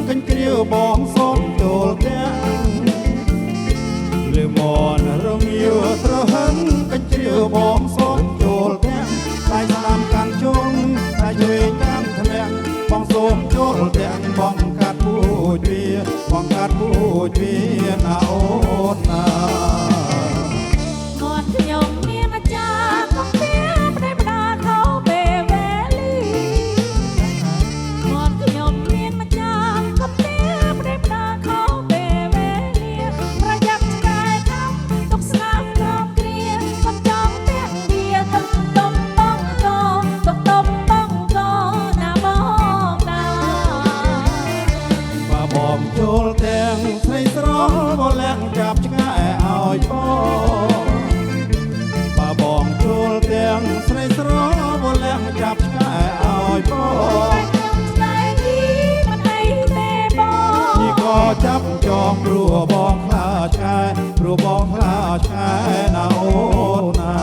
កញ្ជ្រៀវបងសូមចូលទាំងលឺមនរងាវត្រហឹងកញ្ជ្រៀវបងសូមចូលទាំងដៃស្ដាំកាន់ជុំដៃឆ្វេងកាន់ធ្លាក់បងសូមចូលទាំងបងកាត់ពូជវាបងកាត់ពូជវាណាអូនណាមាត់ខ្ញុំមានអាចារ្យកំពីប្រេបដាខោពេលវេលាមាត់ខ្ញុំមានអាចារ្យកំពីប្រេបដាខោពេលវេលាប្រយ័ត្នឆ្កែខាំទុកស្នាមក្រំគ្រាកុំចង់ពាក់វាទុកទុំបងកទុកទុំបងកណាបងណាបើបងចូលទាំងស្រីស្រស់ក៏លាក់ចាប់ឆ្កែឲ្យបងបើបងចូលទាំងស្រីស្រស់ក៏លាក់ចាប់ឆ្កែឲ្យបងខ្ញុំស្ដីនេះមិនអីទេបងនេះក៏ចាប់ចងព្រោះបងខ្លាចឆ្កែព្រោះបងខ្លាចឆ្កែណាអូនណា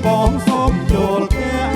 បងសូមចូលទាំង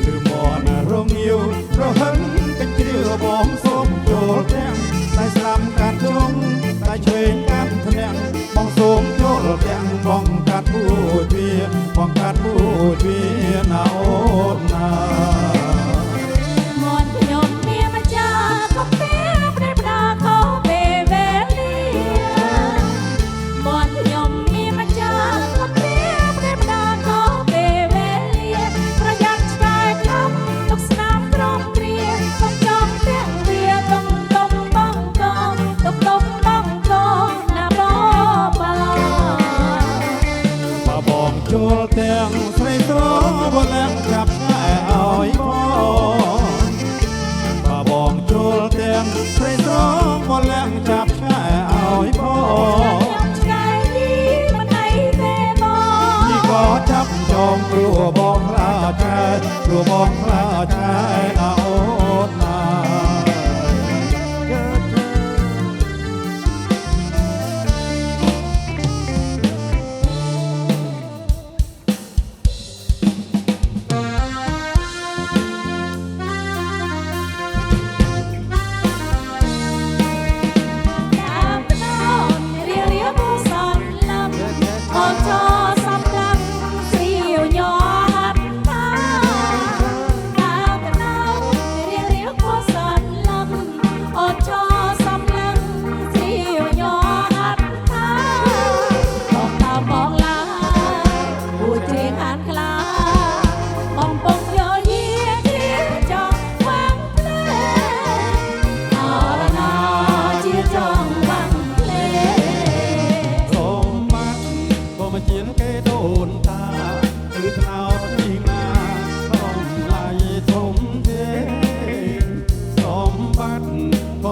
លឺមនរងាវប្រហឹងកញ្ជ្រៀវបងសូមចូលទាំងតែស្ដាំកាត់ជុំតែឆ្វេងកាត់ធ្នាក់បងសូមចូលទាំងបងកាត់ពូជវាបងកាត់ពូជវាណាអូនណាមាត់ខ្ញុំមានអាចារ្យកំពីប្រេបដាខោពេលវេលាមាត់ខ្ញុំមានអាចារ្យកំពីប្រេបដាខោពេលវេលាប្រយ័ត្នឆ្កែខាំទុកស្នាមក្រំគ្រាកុំចង់ពាក់វាទុំទុំបងកទុកទុំបងកណាបងបាបើបងចូលទាំងស្រីស្រស់ក៏លាក់ចាប់ឆ្កែឲ្យបងបើបងចូលទាំងស្រីស្រស់ក៏លាក់ចាប់ឆ្កែឲ្យបងឆ្កែនេះមិនអីទេបងនេះក៏ចាប់ចងព្រោះបងខ្លាចឆ្កែព្រោះបងខ្លាចឆ្កែណាអូនណា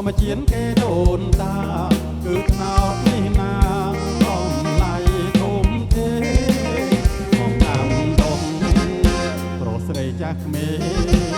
មកជៀនគេដូនតាគឺខ្នោតនេះណាអំឡៃធំទេមកតាមដុំប្រុសស្រីចាស់ក្មេង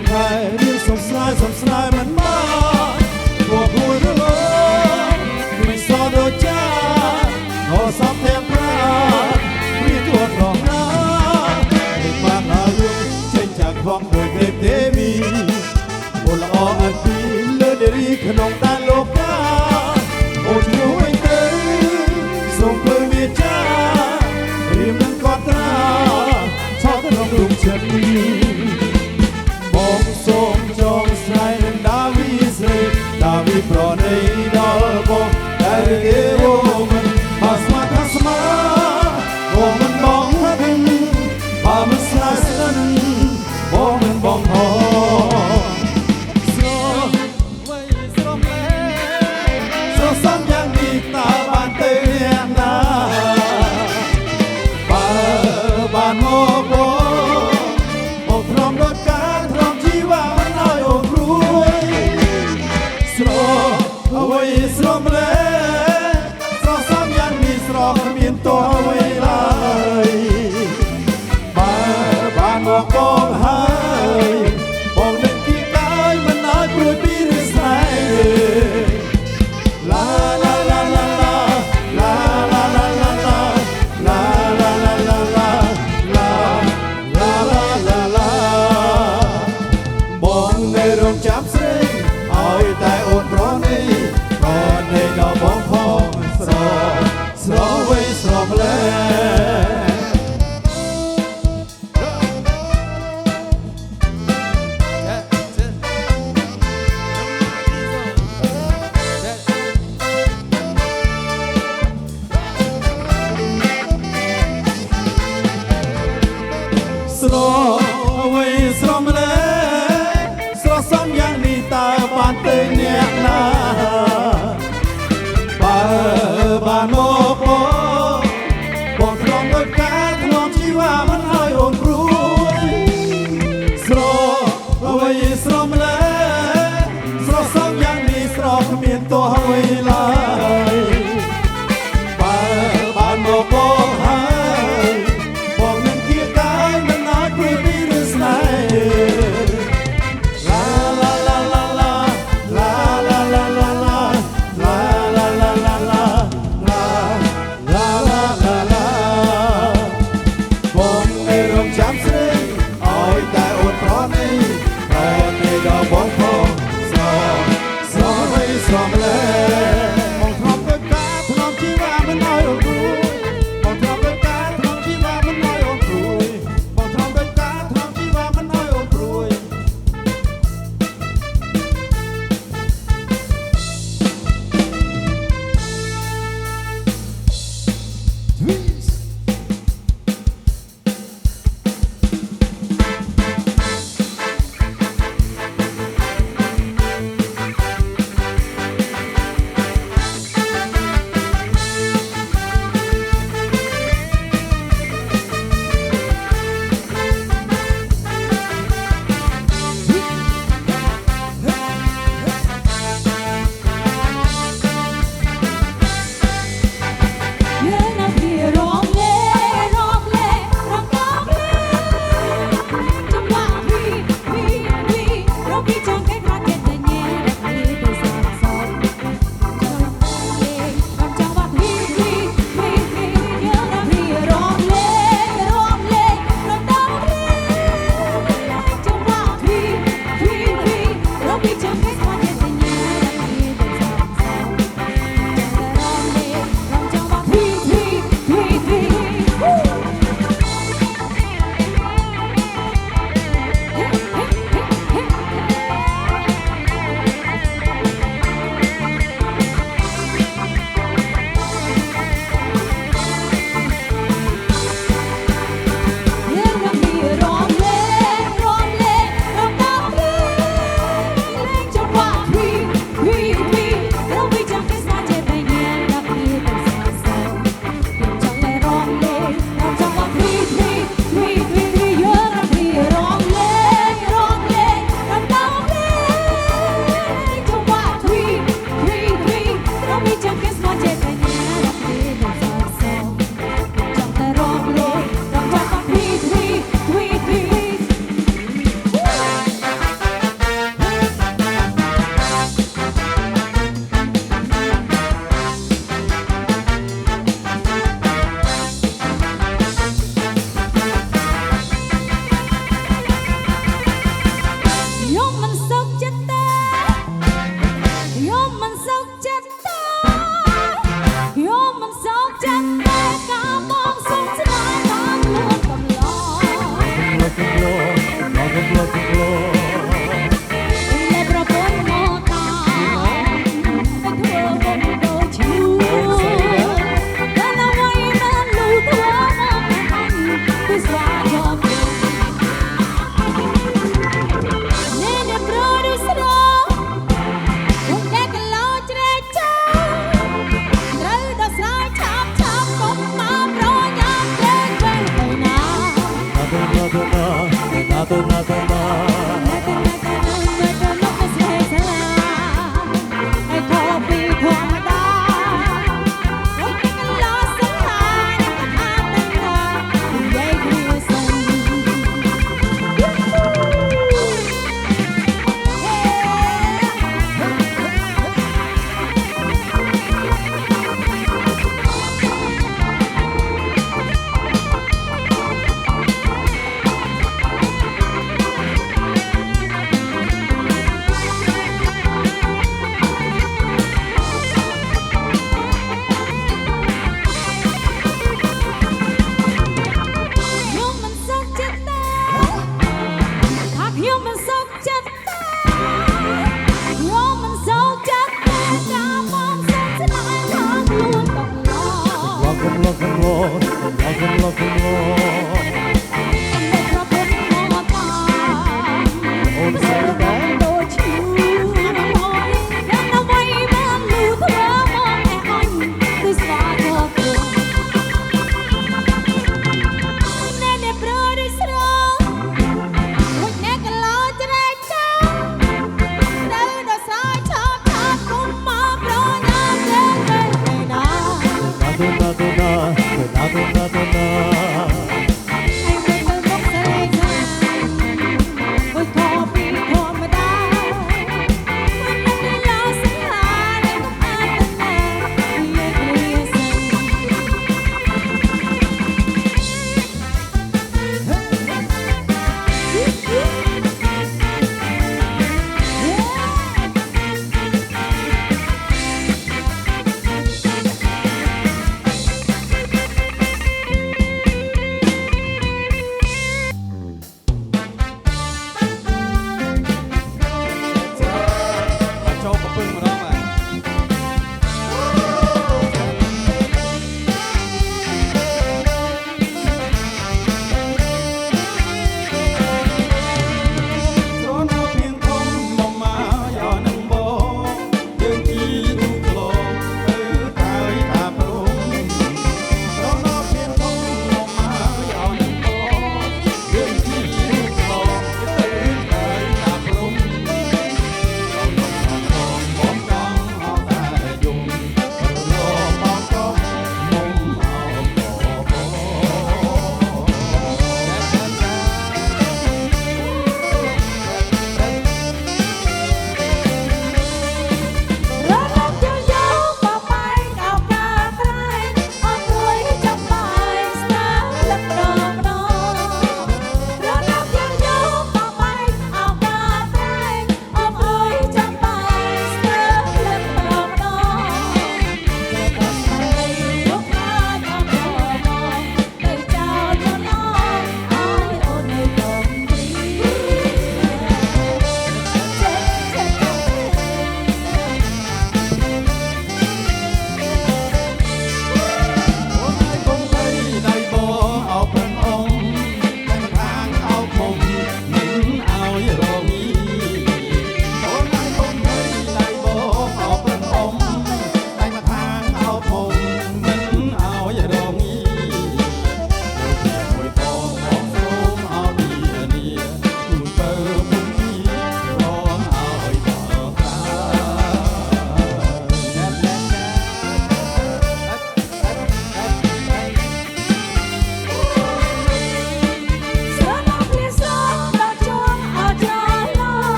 ងខែរៀងសំស្នាយមិនមកពួកគួររលងមិនសោដូចចាអសពទាំងប្រាព្រៀទួត្រង់ណាមិនបានអារម្មណ៍ចេញจากខ្វងដោយទេមីអូល្អអត់ពីលើដេរីក្នុងដានលោកកាអូជួយទៅសូមធ្វើមេចារៀមនឹងកត់ត្រាឆោតក្នុងរូបចិត្តបងសូមចងស្រ័យនឹងដាវីស្រីដាវីប្រណីដល់បងតែគេអូមិនបើស្មាថាស្មាបងមិនបងហឹងបើមិនស្លាយស្និនបងមិនបងហោស្រោវៃស្រោមលែ Lord, and love him, Lord.